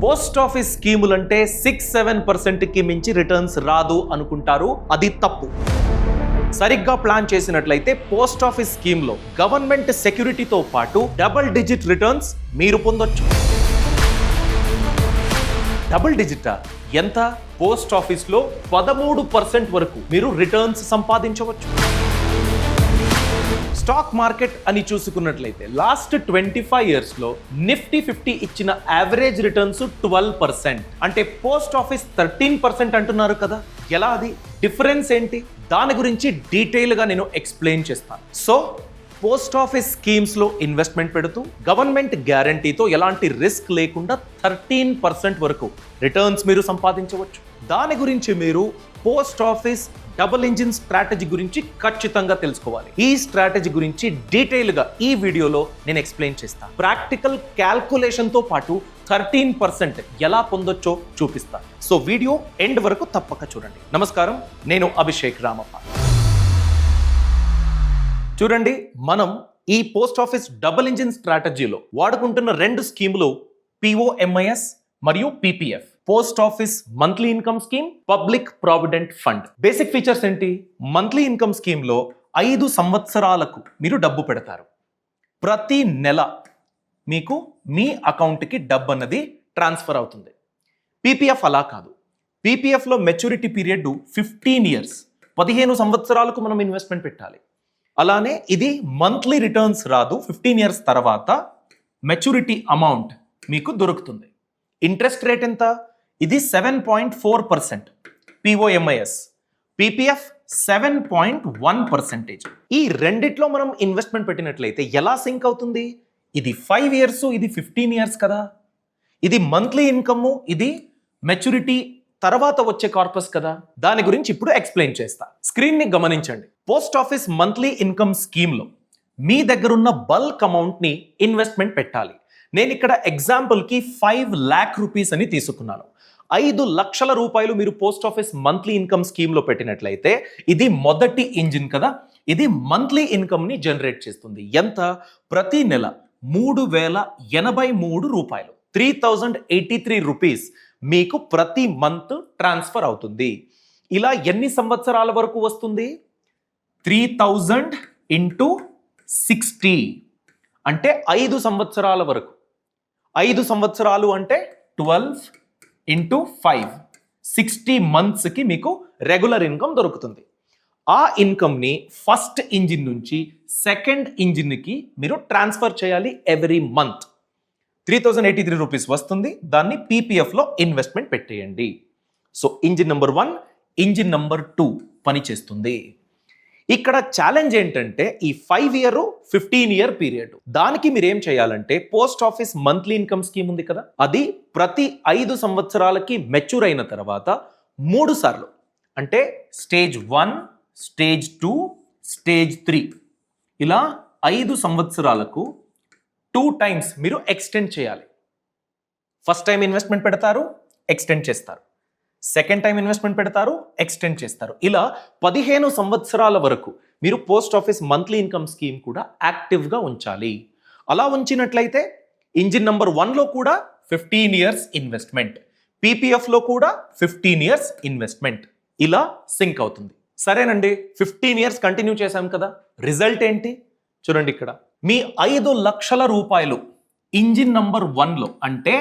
Post office స్కీములంటే 6-7% మించి returns రాదు అనుకుంటారు. అది తప్పు. సరిగ్గా ప్లాన్ చేసినట్లయితే పోస్ట్ ఆఫీస్ స్కీమ్లో గవర్నమెంట్ సెక్యూరిటీతో పాటు డబుల్ డిజిట్ రిటర్న్స్ మీరు పొందొచ్చు. డబుల్ డిజిటా? ఎంత? పోస్ట్ ఆఫీస్లో 13% వరకు మీరు రిటర్న్స్ సంపాదించవచ్చు. స్టాక్ మార్కెట్ అని చూసుకున్నట్లయితే లాస్ట్ 25 yearsలో నిఫ్టీ 50 ఇచ్చిన యావరేజ్ రిటర్న్స్ 12%. అంటే పోస్ట్ ఆఫీస్ 13% అంటున్నారు కదా, ఎలా అది? డిఫరెన్స్ ఏంటి? దాని గురించి డీటెయిల్గా నేను ఎక్స్ప్లెయిన్ చేస్తాను. సో పోస్ట్ ఆఫీస్ స్కీమ్స్లో ఇన్వెస్ట్మెంట్ పెడుతూ గవర్నమెంట్ గ్యారంటీతో ఎలాంటి రిస్క్ లేకుండా 13% వరకు రిటర్న్స్ మీరు సంపాదించవచ్చు. దాని గురించి మీరు post office double engine strategy గురించి ఖచ్చితంగా తెలుసుకోవాలి. ఈ స్ట్రాటజీ గురించి డీటెయిల్గా ఈ వీడియోలో నేను ఎక్స్ప్లెయిన్ చేస్తాను. ప్రాక్టికల్ క్యాల్కులేషన్తో పాటు 13% ఎలా పొందొచ్చో చూపిస్తాను. సో వీడియో ఎండ్ వరకు తప్పక చూడండి. నమస్కారం, నేను అభిషేక్ రామప్ప. చూడండి, మనం ఈ పోస్ట్ ఆఫీస్ డబుల్ ఇంజిన్ స్ట్రాటజీలో వాడుకుంటున్న రెండు స్కీములు POMIS మరియు PPF. Post office monthly income scheme, public provident fund. Basic features ఏంటి? మంత్లీ ఇన్కమ్ స్కీమ్లో 5 సంవత్సరాలకు మీరు డబ్బు పెడతారు. ప్రతి నెల మీకు మీ అకౌంట్కి డబ్బు అన్నది ట్రాన్స్ఫర్ అవుతుంది. PPF అలా కాదు. PPFలో మెచ్యూరిటీ పీరియడ్ 15 years, 15 సంవత్సరాలకు మనం ఇన్వెస్ట్మెంట్ పెట్టాలి. అలానే ఇది మంత్లీ రిటర్న్స్ రాదు. 15 years తర్వాత మెచ్యూరిటీ అమౌంట్ మీకు దొరుకుతుంది. ఇంట్రెస్ట్ రేట్ ఎంత? ఇది 7.4%. POMIS. PPF 7.1%. ఈ రెండిట్లో మనం ఇన్వెస్ట్మెంట్ పెట్టినట్లయితే ఎలా సింక్ అవుతుంది? ఇది 5 years, ఇది 15 years కదా. ఇది మంత్లీ ఇన్కమ్, ఇది మెచ్యూరిటీ తర్వాత వచ్చే కార్పస్ కదా. దాని గురించి ఇప్పుడు ఎక్స్ప్లెయిన్ చేస్తా. స్క్రీన్ ని గమనించండి. పోస్ట్ ఆఫీస్ మంత్లీ ఇన్కమ్ స్కీమ్లో మీ దగ్గర ఉన్న బల్క్ అమౌంట్ ని ఇన్వెస్ట్మెంట్ పెట్టాలి. నేను ఇక్కడ ఎగ్జాంపుల్ కి 5 lakh rupees అని తీసుకున్నాను. 5 లక్షల రూపాయలు మీరు పోస్ట్ ఆఫీస్ మంత్లీ ఇన్కమ్ స్కీమ్లో పెట్టినట్లయితే ఇది మొదటి ఇంజిన్ కదా. ఇది మంత్లీ ఇన్కమ్ ని జనరేట్ చేస్తుంది. ఎంత? ప్రతి నెల 3083 రూపాయలు, 3083 rupees మీకు ప్రతి మంత్ ట్రాన్స్ఫర్ అవుతుంది. ఇలా ఎన్ని సంవత్సరాల వరకు వస్తుంది? 3000 into 60 అంటే 5 సంవత్సరాల వరకు. 5 సంవత్సరాలు అంటే 12 into 5, 60 monthsకి మీకు రెగ్యులర్ ఇన్కమ్ దొరుకుతుంది. ఆ ఇన్కమ్ని ఫస్ట్ ఇంజిన్ నుంచి సెకండ్ ఇంజిన్కి మీరు ట్రాన్స్ఫర్ చేయాలి ఎవ్రీ మంత్. 3083 rupees వస్తుంది. దాన్ని PPFలో ఇన్వెస్ట్మెంట్ పెట్టేయండి. So engine number 1, engine number 2 పనిచేస్తుంది. ఇక్కడ ఛాలెంజ్ ఏంటంటే ఈ 5 year, 15 year పీరియడ్. దానికి మీరు ఏం చేయాలంటే post office monthly income scheme ఉంది కదా, అది ప్రతి 5 సంవత్సరాలకి మెచ్యూర్ అయిన తర్వాత 3 సార్లు అంటే స్టేజ్ 1, స్టేజ్ 2, స్టేజ్ 3 ఇలా 5 సంవత్సరాలకు 2 times మీరు ఎక్స్టెండ్ చేయాలి. ఫస్ట్ టైం ఇన్వెస్ట్మెంట్ పెడతారు, ఎక్స్టెండ్ చేస్తారు. సెకండ్ టైం ఇన్వెస్ట్మెంట్ పెడతారు, ఎక్స్టెండ్ చేస్తారు. ఇలా 15 సంవత్సరాల వరకు మీరు post office monthly income scheme కూడా యాక్టివ్గా ఉంచాలి. అలా ఉంచినట్లయితే ఇంజిన్ నెంబర్ 1లో కూడా 15 years ఇన్వెస్ట్మెంట్, PPFలో కూడా 15 years ఇన్వెస్ట్మెంట్. ఇలా సింక్ అవుతుంది. సరేనండి, 15 years కంటిన్యూ చేశాం కదా, రిజల్ట్ ఏంటి? చూడండి, ఇక్కడ మీ 5 లక్షల రూపాయలు ఇంజిన్ నంబర్ 1లో అంటే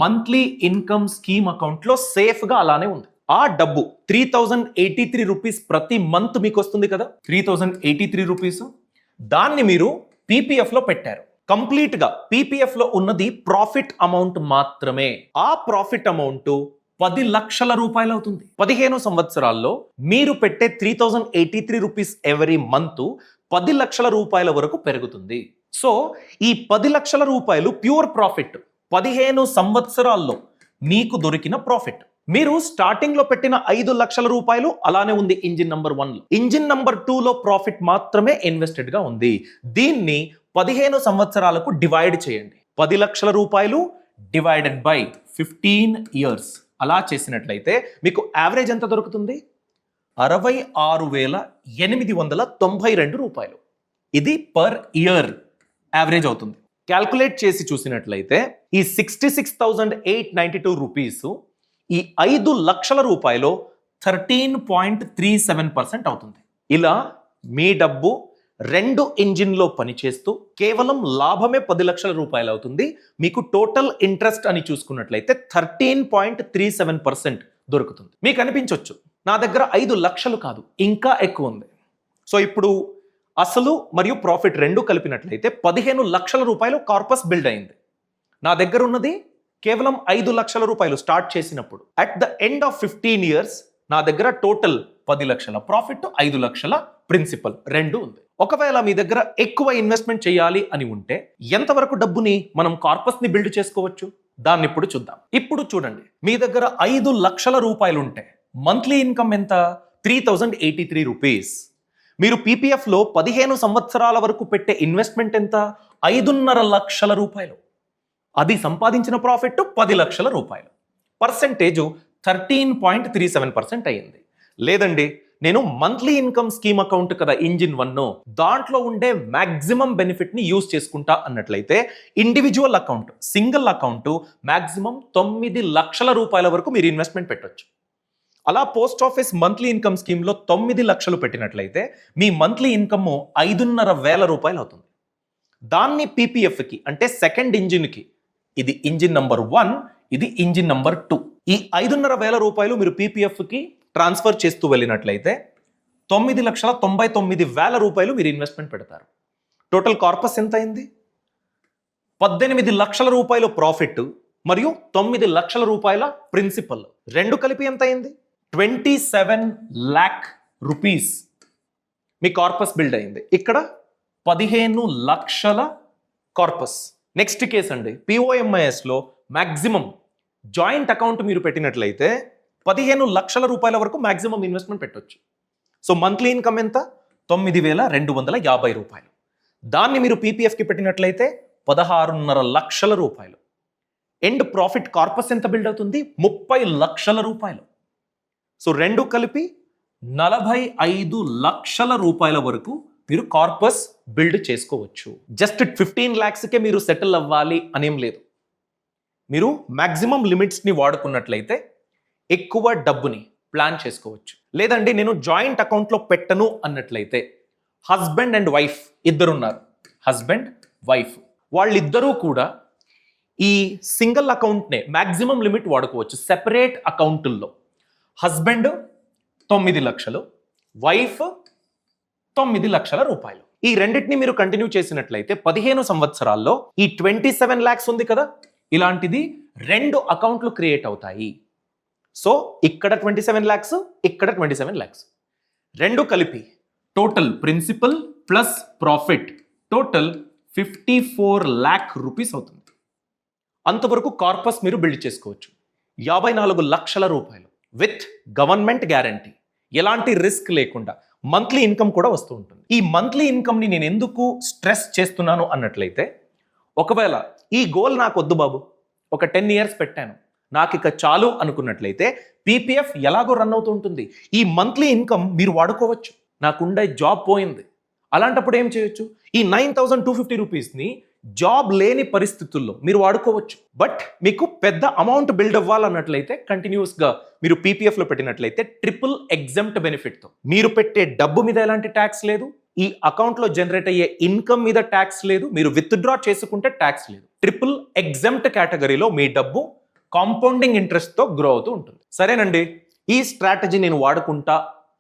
మంత్లీ ఇన్కమ్ స్కీమ్ అకౌంట్లో సేఫ్గా అలానే ఉంది. ఆ డబ్బు 3083 rupees ప్రతి మంత్ మీకు వస్తుంది కదా, 3083 rupees. దాన్ని మీరు PPFలో పెట్టారు. కంప్లీట్గా PPFలో ఉన్నది ప్రాఫిట్ అమౌంట్ మాత్రమే. ఆ ప్రాఫిట్ అమౌంట్ 10 లక్షల రూపాయలు అవుతుంది. 15 సంవత్సరాల్లో మీరు పెట్టే 3083 rupees ఎవ్రీ మంత్ 10 లక్షల రూపాయల వరకు పెరుగుతుంది. సో ఈ 10 లక్షల రూపాయలు ప్యూర్ ప్రాఫిట్. 15 సంవత్సరాల్లో మీకు దొరికిన ప్రాఫిట్. మీరు స్టార్టింగ్ లో పెట్టిన 5 లక్షల రూపాయలు అలానే ఉంది ఇంజిన్ నంబర్ 1లో. ఇంజిన్ నంబర్ 2లో ప్రాఫిట్ మాత్రమే ఇన్వెస్టెడ్ గా ఉంది. దీన్ని 15 సంవత్సరాలకు డివైడ్ చేయండి. 10 లక్షల రూపాయలు డివైడెడ్ బై 15 years అలా చేసినట్లయితే మీకు యావరేజ్ ఎంత దొరుకుతుంది? 66,892 రూపాయలు. ఇది పర్ ఇయర్ యావరేజ్ అవుతుంది. క్యాల్కులేట్ చేసి చూసినట్లయితే ఈ 66,892 రూపీస్ ఈ 5 లక్షల రూపాయలు 13.37% అవుతుంది. ఇలా మీ డబ్బు 2 ఇంజిన్లో పనిచేస్తూ కేవలం లాభమే 10 లక్షల రూపాయలు అవుతుంది. మీకు టోటల్ ఇంట్రెస్ట్ అని చూసుకున్నట్లయితే 13.37% దొరుకుతుంది. మీకు అనిపించవచ్చు నా దగ్గర 5 లక్షలు కాదు ఇంకా ఎక్కువ ఉంది. సో ఇప్పుడు అసలు మరియు ప్రాఫిట్ రెండు కలిపినట్లయితే 15 లక్షల రూపాయలు కార్పస్ బిల్డ్ అయింది. నా దగ్గర ఉన్నది కేవలం 5 లక్షల రూపాయలు స్టార్ట్ చేసినప్పుడు. At the end of 15 years నా దగ్గర టోటల్ 10 లక్షల ప్రాఫిట్, 5 లక్షల ప్రిన్సిపల్ రెండు ఉంది. ఒకవేళ మీ దగ్గర ఎక్కువ ఇన్వెస్ట్మెంట్ చేయాలి అని ఉంటే ఎంతవరకు డబ్బుని మనం కార్పస్ ని బిల్డ్ చేసుకోవచ్చు దాన్ని ఇప్పుడు చూద్దాం. ఇప్పుడు చూడండి, మీ దగ్గర 5 లక్షల రూపాయలు ఉంటే మంత్లీ ఇన్కమ్ ఎంత? 3,083 రూపీస్. మీరు పీపీఎఫ్ లో 15 సంవత్సరాల వరకు పెట్టే ఇన్వెస్ట్మెంట్ ఎంత? 5.5 లక్షల రూపాయలు. అది సంపాదించిన ప్రాఫిట్ 10 లక్షల రూపాయలు. పర్సెంటేజ్ 13.37% అయ్యింది. లేదండి, నేను మంత్లీ ఇన్కమ్ స్కీమ్ అకౌంట్ కదా ఇంజిన్ 1, దాంట్లో ఉండే మాక్సిమం బెనిఫిట్ ని యూజ్ చేసుకుంటా అన్నట్లయితే individual account, single account maximum 9 లక్షల రూపాయల వరకు మీరు ఇన్వెస్ట్మెంట్ పెట్టొచ్చు. అలా పోస్ట్ ఆఫీస్ మంత్లీ ఇన్కమ్ స్కీమ్లో 9 లక్షలు పెట్టినట్లయితే మీ మంత్లీ ఇన్కమ్ 5,500 రూపాయలు అవుతుంది. దాన్ని పీపీఎఫ్కి అంటే సెకండ్ ఇంజిన్కి, ఇది ఇంజిన్ నంబర్ 1, ఇది ఇంజిన్ నంబర్ 2, ఈ 5,500 రూపాయలు మీరు పీపీఎఫ్కి ట్రాన్స్ఫర్ చేస్తూ వెళ్ళినట్లయితే 9,99,000 రూపాయలు మీరు ఇన్వెస్ట్మెంట్ పెడతారు. టోటల్ కార్పస్ ఎంత అయింది? 18 లక్షల రూపాయలు ప్రాఫిట్ మరియు 9 లక్షల రూపాయల ప్రిన్సిపల్ రెండు కలిపి ఎంత అయింది? 27 lakh రూపీస్ మీ కార్పస్ బిల్డ్ అయింది. ఇక్కడ 15 లక్షల కార్పస్. నెక్స్ట్ కేసు అండి, పిఓఎంఐఎస్లో మ్యాక్సిమం జాయింట్ అకౌంట్ మీరు పెట్టినట్లయితే 15 లక్షల రూపాయల వరకు మ్యాక్సిమం ఇన్వెస్ట్మెంట్ పెట్టవచ్చు. సో మంత్లీ ఇన్కమ్ ఎంత? 9,250 రూపాయలు. దాన్ని మీరు పీపీఎఫ్కి పెట్టినట్లయితే 16.5 లక్షల రూపాయలు. ఎండ్ ప్రాఫిట్ కార్పస్ ఎంత బిల్డ్ అవుతుంది? 30 లక్షల రూపాయలు. సో రెండు కలిపి 45 లక్షల రూపాయల వరకు మీరు కార్పస్ బిల్డ్ చేసుకోవచ్చు. జస్ట్ 15 lakhsకే మీరు సెటిల్ అవ్వాలి అనేం లేదు. మీరు మ్యాక్సిమం లిమిట్స్ని వాడుకున్నట్లయితే ఎక్కువ డబ్బుని ప్లాన్ చేసుకోవచ్చు. లేదండి నేను జాయింట్ అకౌంట్లో పెట్టను అన్నట్లయితే హస్బెండ్ అండ్ వైఫ్ ఇద్దరున్నారు, హస్బెండ్ వైఫ్ వాళ్ళిద్దరూ కూడా ఈ సింగిల్ అకౌంట్నే మ్యాక్సిమం లిమిట్ వాడుకోవచ్చు. సెపరేట్ అకౌంటుల్లో హస్బెండ్ 9 లక్షలు, వైఫ్ 9 లక్షల రూపాయలు. ఈ రెండింటిని మీరు కంటిన్యూ చేసినట్లయితే 15 సంవత్సరాల్లో ఈ 27 lakhs ఉంది కదా, ఇలాంటిది 2 అకౌంట్లు క్రియేట్ అవుతాయి. సో ఇక్కడ 27 lakhs, ఇక్కడ 27 lakhs రెండు కలిపి total principal plus profit total 54 lakh rupees అవుతుంది. అంతవరకు కార్పస్ మీరు బిల్డ్ చేసుకోవచ్చు. 54 లక్షల రూపాయలు విత్ గవర్నమెంట్ గ్యారంటీ, ఎలాంటి రిస్క్ లేకుండా మంత్లీ ఇన్కమ్ కూడా వస్తూ ఉంటుంది. ఈ మంత్లీ ఇన్కమ్ని నేను ఎందుకు స్ట్రెస్ చేస్తున్నాను అన్నట్లయితే, ఒకవేళ ఈ గోల్ నాకు వద్దు బాబు, ఒక 10 years పెట్టాను, నాకు ఇక చాలు అనుకున్నట్లయితే పీపీఎఫ్ ఎలాగో రన్ అవుతూ ఉంటుంది. ఈ మంత్లీ ఇన్కమ్ మీరు వాడుకోవచ్చు. నాకుండే జాబ్ పోయింది, అలాంటప్పుడు ఏం చేయొచ్చు? ఈ 9,250 రూపీస్ని జాబ్ లేని పరిస్థితుల్లో మీరు వాడుకోవచ్చు. బట్ మీకు పెద్ద అమౌంట్ బిల్డ్ అవ్వాలన్నట్లయితే కంటిన్యూస్గా మీరు పీపీఎఫ్లో పెట్టినట్లయితే ట్రిపుల్ ఎగ్జెంప్ట్ బెనిఫిట్తో మీరు పెట్టే డబ్బు మీద ఎలాంటి ట్యాక్స్ లేదు, ఈ అకౌంట్లో జనరేట్ అయ్యే ఇన్కమ్ మీద ట్యాక్స్ లేదు, మీరు విత్డ్రా చేసుకుంటే ట్యాక్స్ లేదు. ట్రిపుల్ ఎగ్జెంప్ట్ కేటగిరీలో మీ డబ్బు కాంపౌండింగ్ ఇంట్రెస్ట్తో గ్రో అవుతూ ఉంటుంది. సరేనండి, ఈ స్ట్రాటజీ నేను వాడుకుంటా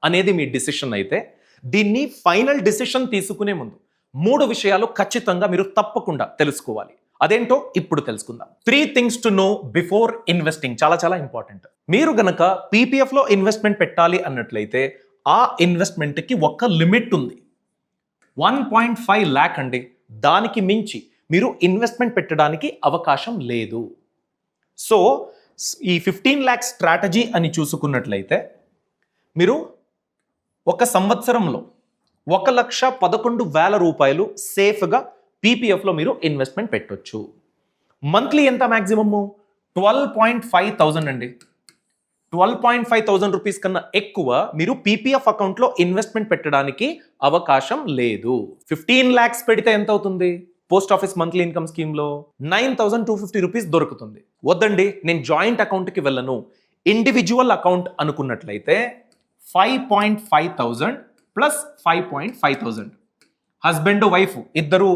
అనేది మీ డిసిషన్ అయితే, దీన్ని ఫైనల్ డిసిషన్ తీసుకునే ముందు 3 విషయాలు ఖచ్చితంగా మీరు తప్పకుండా తెలుసుకోవాలి. అదేంటో ఇప్పుడు తెలుసుకుందాం. 3 things to know before investing చాలా చాలా ఇంపార్టెంట్. మీరు గనక పీపీఎఫ్లో ఇన్వెస్ట్మెంట్ పెట్టాలి అన్నట్లయితే ఆ ఇన్వెస్ట్మెంట్కి ఒక లిమిట్ ఉంది, 1.5 lakh అండి. దానికి మించి మీరు ఇన్వెస్ట్మెంట్ పెట్టడానికి అవకాశం లేదు. సో ఈ 15 lakhs స్ట్రాటజీ అని చూసుకున్నట్లయితే మీరు ఒక సంవత్సరంలో 1,11,000 రూపాయలు సేఫ్గా పీపీఎఫ్లో మీరు ఇన్వెస్ట్మెంట్ పెట్టొచ్చు. మంత్లీ ఎంత మ్యాక్సిమము? 12,500 అండి. 12,500 రూపీస్ కన్నా ఎక్కువ మీరు పీపీఎఫ్ అకౌంట్లో ఇన్వెస్ట్మెంట్ పెట్టడానికి అవకాశం లేదు. 15 lakhs పెడితే ఎంత అవుతుంది? పోస్ట్ ఆఫీస్ మంత్లీ ఇన్కమ్ స్కీమ్లో 9,250 రూపీస్ దొరుకుతుంది. వద్దండి, నేను జాయింట్ అకౌంట్కి వెళ్ళను, ఇండివిజువల్ అకౌంట్ అనుకున్నట్లయితే 5,500 ప్లస్ 5,500. హస్బెండ్ వైఫ్ ఇద్దరు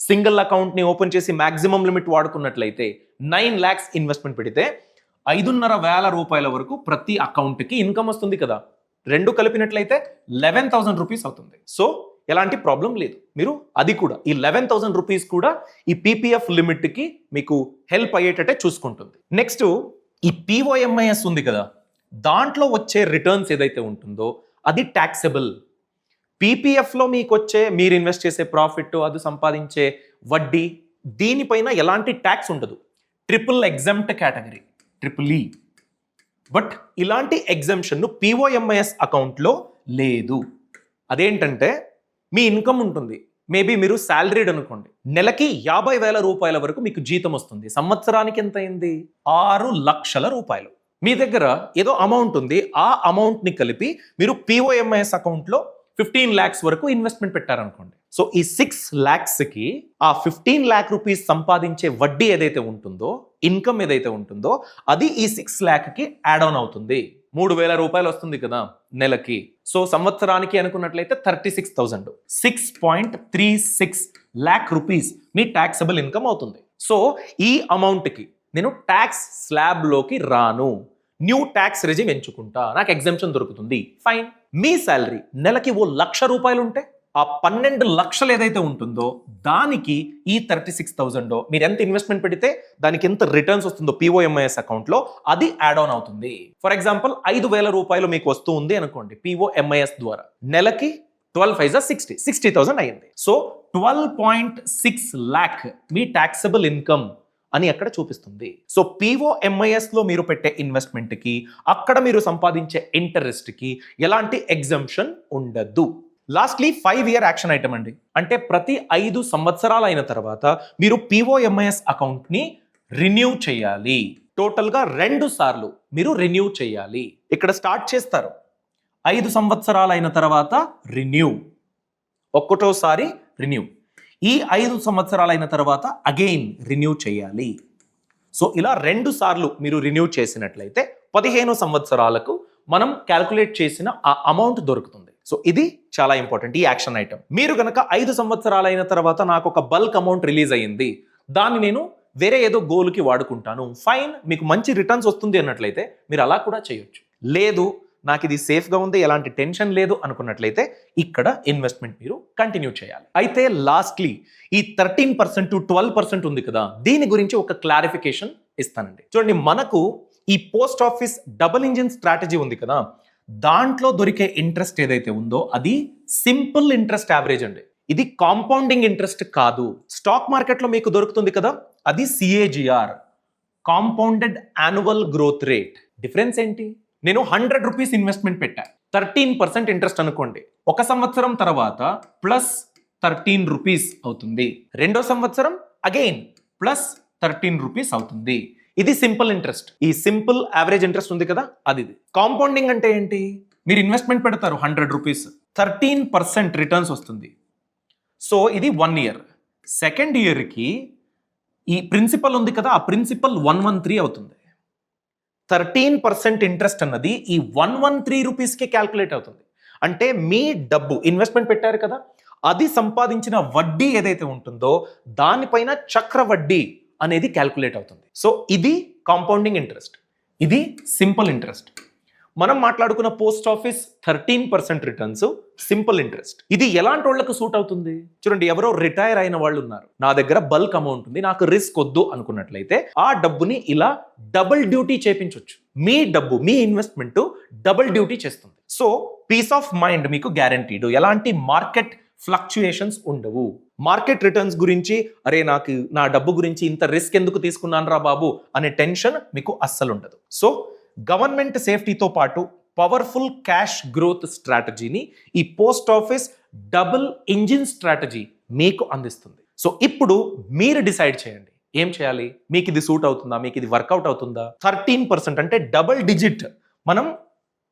సింగిల్ అకౌంట్ని ఓపెన్ చేసి మ్యాక్సిమం లిమిట్ వాడుకున్నట్లయితే 9 lakhs ఇన్వెస్ట్మెంట్ పెడితే 5,500 రూపాయల వరకు ప్రతి అకౌంట్కి ఇన్కమ్ వస్తుంది కదా. రెండు కలిపినట్లయితే 11,000 రూపీస్ అవుతుంది. సో ఎలాంటి ప్రాబ్లం లేదు. మీరు అది కూడా ఈ 11,000 రూపీస్ కూడా ఈ పీపీఎఫ్ లిమిట్కి మీకు హెల్ప్ అయ్యేటట్టే చూసుకుంటుంది. నెక్స్ట్ ఈ పిఓఎంఐఎస్ ఉంది కదా, దాంట్లో వచ్చే రిటర్న్స్ ఏదైతే ఉంటుందో అది ట్యాక్సెబుల్. పీపీఎఫ్లో మీకు వచ్చే మీరు ఇన్వెస్ట్ చేసే ప్రాఫిట్, అది సంపాదించే వడ్డీ, దీనిపైన ఎలాంటి ట్యాక్స్ ఉండదు. Triple exempt category, triple E. But ఇలాంటి ఎగ్జామ్షన్ పిఓఎంఐఎస్ అకౌంట్లో లేదు. అదేంటంటే మీ ఇన్కమ్ ఉంటుంది, మేబీ మీరు శాలరీడ్ అనుకోండి, నెలకి 50,000 రూపాయల వరకు మీకు జీతం వస్తుంది. సంవత్సరానికి ఎంత అయింది? 6 లక్షల రూపాయలు. మీ దగ్గర ఏదో అమౌంట్ ఉంది, ఆ అమౌంట్ని కలిపి మీరు పిఓఎంఐఎస్ అకౌంట్లో 15 lakhs వరకు ఇన్వెస్ట్మెంట్ పెట్టారనుకోండి. సో ఈ 6 lakhsకి ఆ 15 lakh రూపీస్ సంపాదించే వడ్డీ ఏదైతే ఉంటుందో, ఇన్కమ్ ఏదైతే ఉంటుందో, అది ఈ 6 lakhకి యాడ్ ఆన్ అవుతుంది. 3,000 రూపాయలు వస్తుంది కదా నెలకి. సో సంవత్సరానికి అనుకున్నట్లయితే 36,000, 6.36 lakh రూపీస్ మీ ట్యాక్సబుల్ ఇన్కమ్ అవుతుంది. సో ఈ అమౌంట్కి నేను ట్యాక్స్ స్లాబ్లోకి రాను, న్యూ ట్యాక్స్ రెజిమ్ ఎంచుకుంటా, నాకు ఎగ్జామ్షన్ దొరుకుతుంది. ఫైన్. మీ శాలరీ నెలకి 1,00,000 రూపాయలు ఉంటే ఆ 12 లక్షలు ఏదైతే ఉంటుందో దానికి ఈ 36,000 మీరు ఎంత ఇన్వెస్ట్మెంట్ పెడితే దానికి ఎంత రిటర్న్స్ వస్తుందో పిఓఎంఐఎస్ అకౌంట్లో అది యాడ్ ఆన్ అవుతుంది. ఫర్ ఎగ్జాంపుల్ 5,000 రూపాయలు మీకు వస్తూ ఉంది అనుకోండి పిఓఎంఐఎస్ ద్వారా, నెలకి 12 5 60,000 అయింది. సో 12.6 lakh మీ ట్యాక్సబుల్ ఇన్కమ్ అని అక్కడ చూపిస్తుంది. సో పిఓఎంఐఎస్ లో మీరు పెట్టే ఇన్వెస్ట్మెంట్ కి, అక్కడ మీరు సంపాదించే ఇంట్రెస్ట్ కి ఎలాంటి ఎగ్జంప్షన్ ఉండదు. లాస్ట్లీ 5-year యాక్షన్ ఐటమ్ అండి. అంటే ప్రతి 5 సంవత్సరాలు అయిన తర్వాత మీరు పిఓఎంఐఎస్ అకౌంట్ ని రిన్యూ చేయాలి. టోటల్ గా 2 సార్లు మీరు రిన్యూ చేయాలి. ఇక్కడ స్టార్ట్ చేస్తారు 5 సంవత్సరాలు అయిన తర్వాత రిన్యూ, ఒక్కటోసారి రిన్యూ. ఈ 5 సంవత్సరాలు అయిన తర్వాత అగైన్ రిన్యూ చేయాలి. సో ఇలా 2 సార్లు మీరు రిన్యూ చేసినట్లయితే 15 సంవత్సరాలకు మనం క్యాల్కులేట్ చేసిన ఆ అమౌంట్ దొరుకుతుంది. సో ఇది చాలా ఇంపార్టెంట్ ఈ యాక్షన్ ఐటమ్. మీరు కనుక 5 సంవత్సరాలు అయిన తర్వాత నాకు ఒక బల్క్ అమౌంట్ రిలీజ్ అయ్యింది, దాన్ని నేను వేరే ఏదో గోల్కి వాడుకుంటాను, ఫైన్, మీకు మంచి రిటర్న్స్ వస్తుంది అన్నట్లయితే మీరు అలా కూడా చేయొచ్చు. లేదు, నాకు ఇది సేఫ్గా ఉంది, ఎలాంటి టెన్షన్ లేదు అనుకున్నట్లయితే ఇక్కడ ఇన్వెస్ట్మెంట్ మీరు కంటిన్యూ చేయాలి. అయితే లాస్ట్లీ ఈ 13% to 12% ఉంది కదా, దీని గురించి ఒక క్లారిఫికేషన్ ఇస్తానండి. చూడండి, మనకు ఈ post office double engine strategy ఉంది కదా, దాంట్లో దొరికే ఇంట్రెస్ట్ ఏదైతే ఉందో అది సింపుల్ ఇంట్రెస్ట్ యావరేజ్ అండి. ఇది కాంపౌండింగ్ ఇంట్రెస్ట్ కాదు. స్టాక్ మార్కెట్లో మీకు దొరుకుతుంది కదా, అది CAGR, compounded annual growth rate. Difference ఏంటి? నేను 100 రూపీస్ ఇన్వెస్ట్మెంట్ పెట్టా, 13% ఇంట్రెస్ట్ అనుకోండి. 1 సంవత్సరం తర్వాత ప్లస్ 13 రూపీస్ అవుతుంది. 2వ సంవత్సరం అగైన్ ప్లస్ 13 రూపీస్ అవుతుంది. ఇది సింపుల్ ఇంట్రెస్ట్. ఈ సింపుల్ యావరేజ్ ఇంట్రెస్ట్ ఉంది కదా, అది. కాంపౌండింగ్ అంటే ఏంటి? మీరు ఇన్వెస్ట్మెంట్ పెడతారు 100 రూపీస్, 13% రిటర్న్స్ వస్తుంది. సో ఇది 1 year. సెకండ్ ఇయర్కి ఈ ప్రిన్సిపల్ ఉంది కదా, ఆ ప్రిన్సిపల్ 113 అవుతుంది. 13% ఇంట్రెస్ట్ అన్నది ఈ 113 రూపీస్కి క్యాల్కులేట్ అవుతుంది. అంటే మీ డబ్బు ఇన్వెస్ట్మెంట్ పెట్టారు కదా, అది సంపాదించిన వడ్డీ ఏదైతే ఉంటుందో దానిపైన చక్ర వడ్డీ అనేది క్యాల్కులేట్ అవుతుంది. సో ఇది కాంపౌండింగ్ ఇంట్రెస్ట్, ఇది సింపుల్ ఇంట్రెస్ట్. మనం మాట్లాడుకున్న post office 13% returns, simple interest. ఇది ఎలాంటి వాళ్ళకు సూట్ అవుతుంది? చూడండి, ఎవరో రిటైర్ అయిన వాళ్ళు ఉన్నారు, నా దగ్గర బల్క్ అమౌంట్ ఉంది, నాకు రిస్క్ వద్దు అనుకున్నట్లయితే ఆ డబ్బుని ఇలా డబుల్ డ్యూటీ చేపించవచ్చు. మీ డబ్బు, మీ ఇన్వెస్ట్మెంట్ డబుల్ డ్యూటీ చేస్తుంది. సో పీస్ ఆఫ్ మైండ్ మీకు గ్యారంటీడ్. ఎలాంటి మార్కెట్ ఫ్లక్చుయేషన్స్ ఉండవు. మార్కెట్ రిటర్న్స్ గురించి, అరే నాకు నా డబ్బు గురించి ఇంత రిస్క్ ఎందుకు తీసుకున్నాను రా బాబు అనే టెన్షన్ మీకు అస్సలు ఉండదు. సో గవర్నమెంట్ సేఫ్టీతో పాటు పవర్ఫుల్ క్యాష్ గ్రోత్ స్ట్రాటజీని ఈ post office double engine strategy మీకు అందిస్తుంది. సో ఇప్పుడు మీరు డిసైడ్ చేయండి ఏం చేయాలి. మీకు ఇది సూట్ అవుతుందా, మీకు ఇది వర్కౌట్ అవుతుందా? 13% అంటే డబుల్ డిజిట్ మనం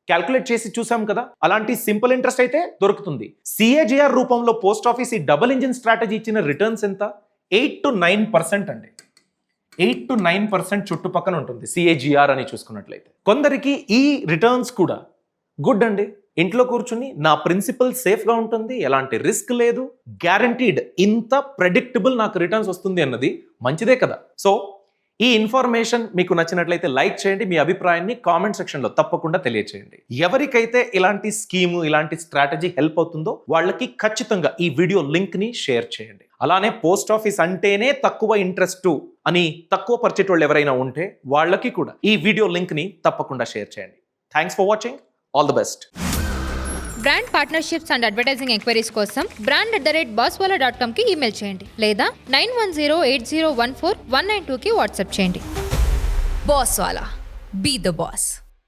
క్యాల్కులేట్ చేసి చూసాం కదా, అలాంటి సింపుల్ ఇంట్రెస్ట్ అయితే దొరుకుతుంది. సిఏజిఆర్ రూపంలో పోస్ట్ ఆఫీస్ ఈ డబుల్ ఇంజిన్ స్ట్రాటజీ ఇచ్చిన రిటర్న్స్ ఎంత? 8 to 9% అండి. 8 to 9% చుట్టుపక్కన ఉంటుంది సిఏజిఆర్ అని చూసుకున్నట్లయితే. కొందరికి ఈ రిటర్న్స్ కూడా గుడ్ అండి. ఇంట్లో కూర్చుని నా ప్రిన్సిపల్ సేఫ్గా ఉంటుంది, ఎలాంటి రిస్క్ లేదు, గ్యారంటీడ్, ఇంత ప్రెడిక్టబుల్ నాకు రిటర్న్స్ వస్తుంది అన్నది మంచిదే కదా. సో ఈ ఇన్ఫర్మేషన్ మీకు నచ్చినట్లయితే లైక్ చేయండి, మీ అభిప్రాయాన్ని కామెంట్ సెక్షన్లో తప్పకుండా తెలియచేయండి. ఎవరికైతే ఇలాంటి స్కీము, ఇలాంటి స్ట్రాటజీ హెల్ప్ అవుతుందో వాళ్ళకి ఖచ్చితంగా ఈ వీడియో లింక్ని షేర్ చేయండి. అలానే పోస్ట్ ఆఫీస్ అంటేనే తక్కువ ఇంట్రెస్ట్ అని తక్కువ పరిచేటి వాళ్ళు ఎవరైనా ఉంటే వాళ్ళకి కూడా ఈ వీడియో లింక్ని తప్పకుండా షేర్ చేయండి. Thanks for watching. All the best. Brand partnerships and advertising enquiries కోసం brand@bosswala.comకి ఈమెయిల్ చేయండి లేదా 9108014192కి వాట్సాప్ చేయండి. Bosswala. Be the boss.